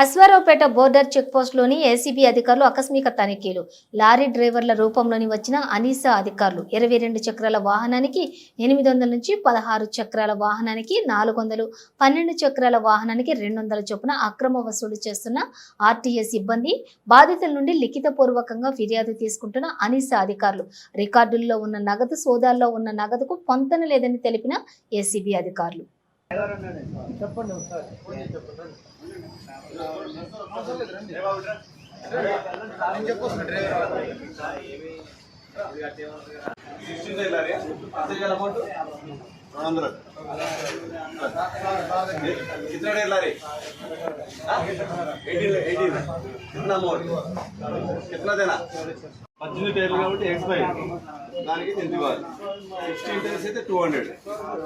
Aswaraopeta border చెక్పోస్టులోని ACB అధికారులు ఆకస్మిక తనిఖీలు. లారీ డ్రైవర్ల రూపంలోని వచ్చిన అనీసా అధికారులు 22 చక్రాల వాహనానికి 800 నుంచి 16 చక్రాల వాహనానికి 400, 12 చక్రాల వాహనానికి 200 చొప్పున అక్రమ వసూలు చేస్తున్న ఆర్టీఏ సిబ్బంది, బాధితుల నుండి లిఖితపూర్వకంగా ఫిర్యాదు తీసుకుంటున్న అనీసా అధికారులు, రికార్డుల్లో ఉన్న నగదు, సోదాల్లో ఉన్న నగదుకు పొంతన లేదని తెలిపిన ఏసీబీ అధికారులు. कितना डेढ़ ला रहे? कितना अमाउंट? कितना देना? 18 టైర్లు కాబట్టి ఎక్స్పైర్ దానికి ఎంత ఇవ్వాలి? 16 టైర్స్ అయితే 200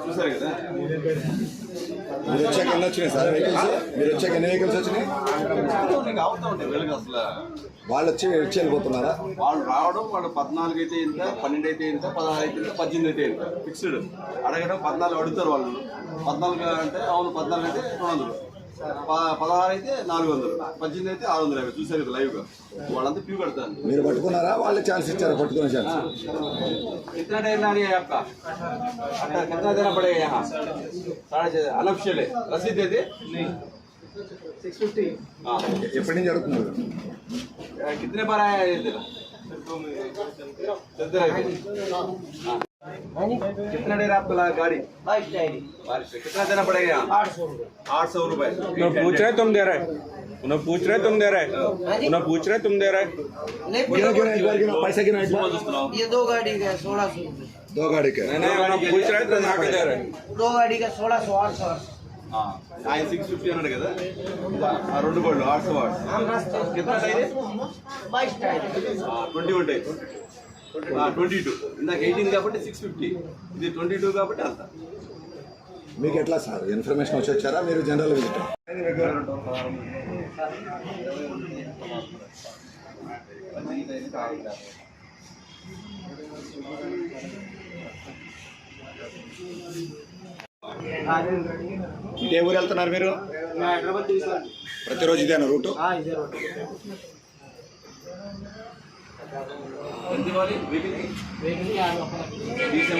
చూసారు కదా. మీరు వచ్చాక ఎన్ని వచ్చినాయి సార్ వెహికల్స్? మీరు వచ్చాక ఎన్ని వెహికల్స్ వచ్చినాయి? నీకు అవుతా ఉంటాయి వెలుగు అసలు. వాళ్ళు వచ్చి వెళ్ళిపోతున్నారా? వాళ్ళు రావడం, వాళ్ళు 14 అయితే ఇంత, 12 అయితే ఇంత, 16 అయితే ఇంత, 18 అయితే ఇంత ఫిక్స్డ్. అడగడం 14 అడుగుతారు వాళ్ళు. 14 అంటే అవును 14 అయితే 200, 16 అయితే 400, 18 అయితే 650. చూసారు కదా లైవ్ గా. వాళ్ళంతా క్యూ కడతారు. మీరు పట్టుకున్నారా? వాళ్ళే ఛాన్స్ ఇచ్చారా పట్టుకునే ఛాన్స్? कितना टाइम लानी है आपका? कितना देना पड़ेगा यहाँ? 6.5 अनऑफिशियल है. रसीद दे दे. नहीं 650. हाँ ఎప్పటి నుంచి జరుగుతున్నారు? कितने बार आया है तेरा? कितना देर आपको लगा गाड़ी? 22 कितना देना पड़ेगा यहाँ? 800 रुपए. पूछ रहे तुम दे रहे, उन्हें पूछ रहे तुम दे रहे, उन्हें पूछ रहे तुम दे रहे. पैसा गिना ये 2 गाड़ी का 1600 रुपये. 2 गाड़ी का नहीं उन्हें पूछ रहे तुम आके दे रहे. 2 गाड़ी का 1600, 800. ఆయన 650 అన్నాడు కదా. ఆ రెండు గోళ్ళు 800 వాట్. कितना टाइम है? 22 टाइम. 21 टाइम. 22 ఇందాక 18 కాబట్టి 650, ఇది 22 కాబట్టి అంత. మీకు ఎట్లా సార్ ఇన్ఫర్మేషన్ వచ్చి వచ్చారా? మీరు జనరల్ విజిట్ ఏ ఊరు వెళ్తున్నారు మీరు? ప్రతిరోజు ఇదేనా రూటు? ఎంత ఇవ్వాలి?